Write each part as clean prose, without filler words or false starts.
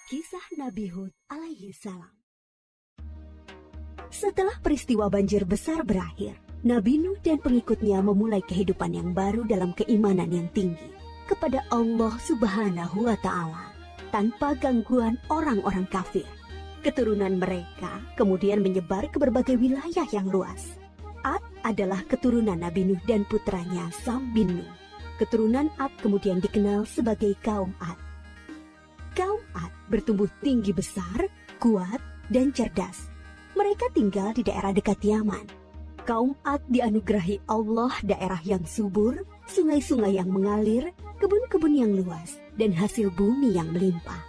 Kisah Nabi Hud alaihi salam. Setelah peristiwa banjir besar berakhir, Nabi Nuh dan pengikutnya memulai kehidupan yang baru dalam keimanan yang tinggi kepada Allah Subhanahu wa Ta'ala, tanpa gangguan orang-orang kafir. Keturunan mereka kemudian menyebar ke berbagai wilayah yang luas. Ad adalah keturunan Nabi Nuh dan putranya Sam bin Nuh. Keturunan Ad kemudian dikenal sebagai kaum Ad. Kaum Ad bertumbuh tinggi besar, kuat, dan cerdas. Mereka tinggal di daerah dekat Yaman. Kaum Ad dianugerahi Allah daerah yang subur, sungai-sungai yang mengalir, kebun-kebun yang luas, dan hasil bumi yang melimpah.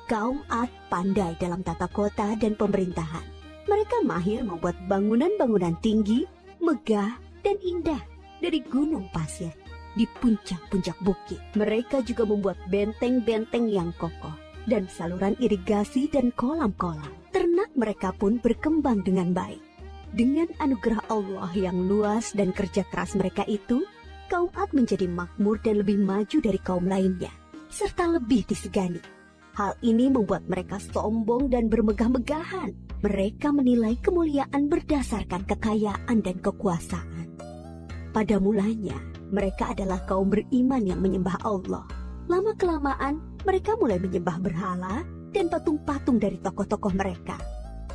Kaum Ad pandai dalam tata kota dan pemerintahan. Mereka mahir membuat bangunan-bangunan tinggi, megah, dan indah dari gunung pasir di puncak-puncak bukit. Mereka juga membuat benteng-benteng yang kokoh dan saluran irigasi dan kolam-kolam. Ternak mereka pun berkembang dengan baik. Dengan anugerah Allah yang luas dan kerja keras mereka itu, kaum Ad menjadi makmur dan lebih maju dari kaum lainnya, serta lebih disegani. Hal ini membuat mereka sombong dan bermegah-megahan. Mereka menilai kemuliaan berdasarkan kekayaan dan kekuasaan. Pada mulanya, mereka adalah kaum beriman yang menyembah Allah. Lama-kelamaan, mereka mulai menyembah berhala dan patung-patung dari tokoh-tokoh mereka.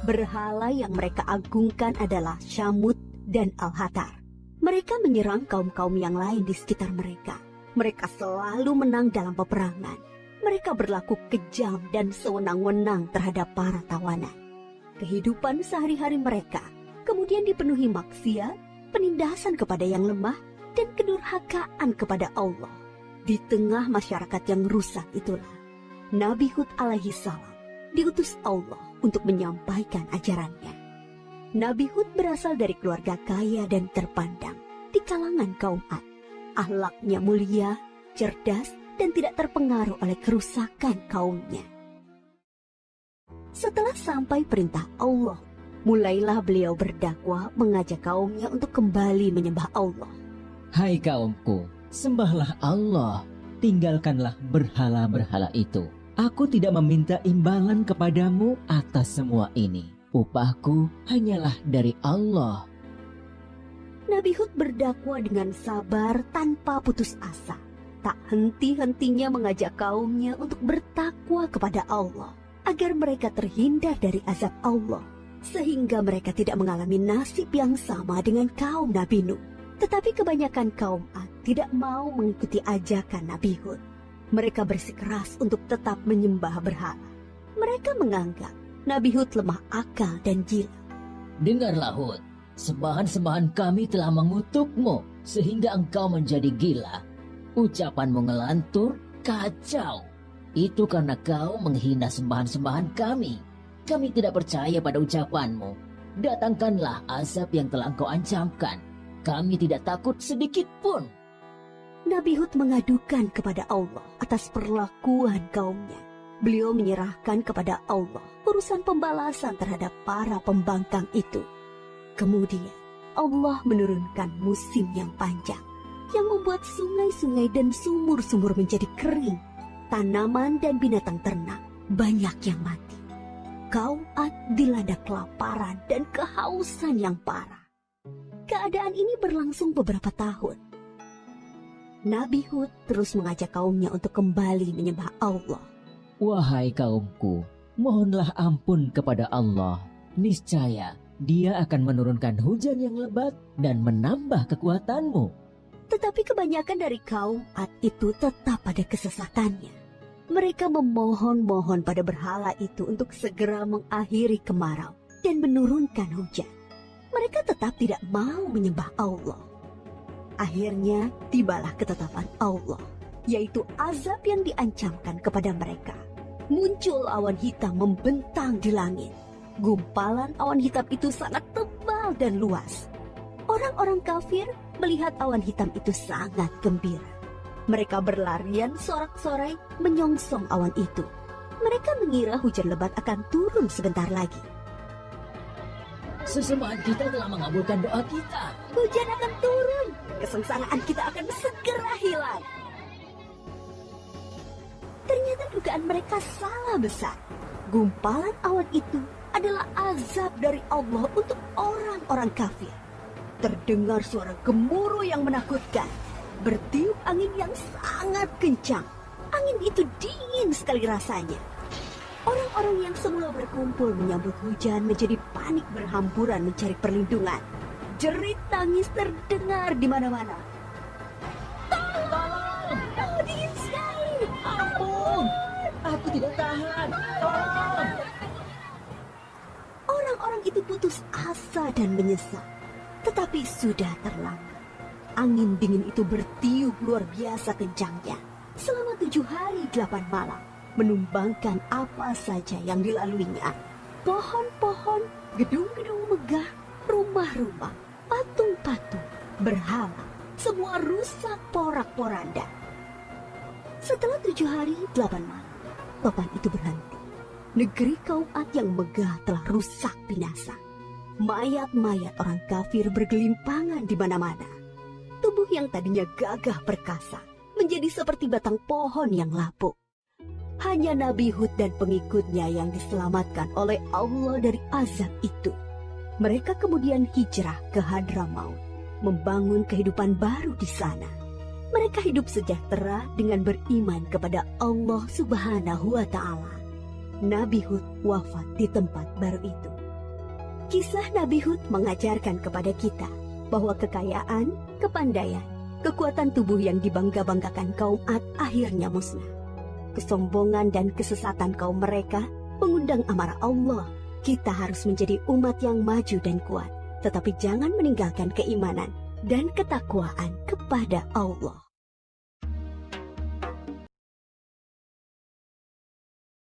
Berhala yang mereka agungkan adalah Syamut dan Al-Hatar. Mereka menyerang kaum-kaum yang lain di sekitar mereka. Mereka selalu menang dalam peperangan. Mereka berlaku kejam dan sewenang-wenang terhadap para tawanan. Kehidupan sehari-hari mereka kemudian dipenuhi maksiat, penindasan kepada yang lemah, dan kedurhakaan kepada Allah. Di tengah masyarakat yang rusak itulah, Nabi Hud alaihi salam diutus Allah untuk menyampaikan ajarannya. Nabi Hud berasal dari keluarga kaya dan terpandang di kalangan kaum Ad. Akhlaknya mulia, cerdas, dan tidak terpengaruh oleh kerusakan kaumnya. Setelah sampai perintah Allah, mulailah beliau berdakwah mengajak kaumnya untuk kembali menyembah Allah. Hai kaumku, sembahlah Allah, tinggalkanlah berhala-berhala itu. Aku tidak meminta imbalan kepadamu atas semua ini. Upahku hanyalah dari Allah. Nabi Hud berdakwah dengan sabar tanpa putus asa. Tak henti-hentinya mengajak kaumnya untuk bertakwa kepada Allah, agar mereka terhindar dari azab Allah, sehingga mereka tidak mengalami nasib yang sama dengan kaum Nabi Nuh. Tetapi kebanyakan kaum Ad tidak mau mengikuti ajakan Nabi Hud. Mereka bersikeras untuk tetap menyembah berhala. Mereka menganggap Nabi Hud lemah akal dan gila. Dengarlah Hud, sembahan-sembahan kami telah mengutukmu sehingga engkau menjadi gila. Ucapanmu ngelantur, kacau. Itu karena kau menghina sembahan-sembahan kami. Kami tidak percaya pada ucapanmu. Datangkanlah azab yang telah engkau ancamkan. Kami tidak takut sedikit pun. Nabi Hud mengadukan kepada Allah atas perlakuan kaumnya. Beliau menyerahkan kepada Allah urusan pembalasan terhadap para pembangkang itu. Kemudian Allah menurunkan musim yang panjang, yang membuat sungai-sungai dan sumur-sumur menjadi kering. Tanaman dan binatang ternak banyak yang mati. Kaum Ad dilanda kelaparan dan kehausan yang parah. Keadaan ini berlangsung beberapa tahun. Nabi Hud terus mengajak kaumnya untuk kembali menyembah Allah. Wahai kaumku, mohonlah ampun kepada Allah. Niscaya Dia akan menurunkan hujan yang lebat dan menambah kekuatanmu. Tetapi kebanyakan dari kaum Ad itu tetap pada kesesatannya. Mereka memohon-mohon pada berhala itu untuk segera mengakhiri kemarau dan menurunkan hujan. Mereka tetap tidak mau menyembah Allah. Akhirnya tibalah ketetapan Allah, yaitu azab yang diancamkan kepada mereka. Muncul awan hitam membentang di langit. Gumpalan awan hitam itu sangat tebal dan luas. Orang-orang kafir melihat awan hitam itu sangat gembira. Mereka berlarian sorak-sorai menyongsong awan itu. Mereka mengira hujan lebat akan turun sebentar lagi. Sesembahan kita telah mengabulkan doa kita. Hujan akan turun. Kesengsaraan kita akan segera hilang. Ternyata Ternyata dugaan mereka salah besar. Gumpalan awan itu adalah azab dari Allah untuk orang-orang kafir. Terdengar suara gemuruh yang menakutkan. Bertiup angin yang sangat kencang. Angin itu dingin sekali rasanya. Orang-orang yang semula berkumpul menyambut hujan menjadi panik berhamburan mencari perlindungan. Jerit tangis terdengar di mana-mana. Tolong! Oh, dingin sekali! Ampun, aku tidak tahan. Tolong. Orang-orang itu putus asa dan menyesal. Tetapi sudah terlambat. Angin dingin itu bertiup luar biasa kencangnya. Selama 7 hari 8 malam. Menumbangkan apa saja yang dilaluinya. Pohon-pohon, gedung-gedung megah, rumah-rumah, patung-patung, berhala. Semua rusak porak-poranda. Setelah 7 hari 8 malam, topan itu berhenti. Negeri kaum Ad yang megah telah rusak binasa. Mayat-mayat orang kafir bergelimpangan di mana-mana. Tubuh yang tadinya gagah perkasa menjadi seperti batang pohon yang lapuk. Hanya Nabi Hud dan pengikutnya yang diselamatkan oleh Allah dari azab itu. Mereka kemudian hijrah ke Hadramaut, membangun kehidupan baru di sana. Mereka hidup sejahtera dengan beriman kepada Allah Subhanahu wa Ta'ala. Nabi Hud wafat di tempat baru itu. Kisah Nabi Hud mengajarkan kepada kita bahwa kekayaan, kepandaian, kekuatan tubuh yang dibangga-banggakan kaum Ad akhirnya musnah. Kesombongan dan kesesatan kaum mereka mengundang amarah Allah. Kita harus menjadi umat yang maju dan kuat, tetapi jangan meninggalkan keimanan dan ketakwaan kepada Allah.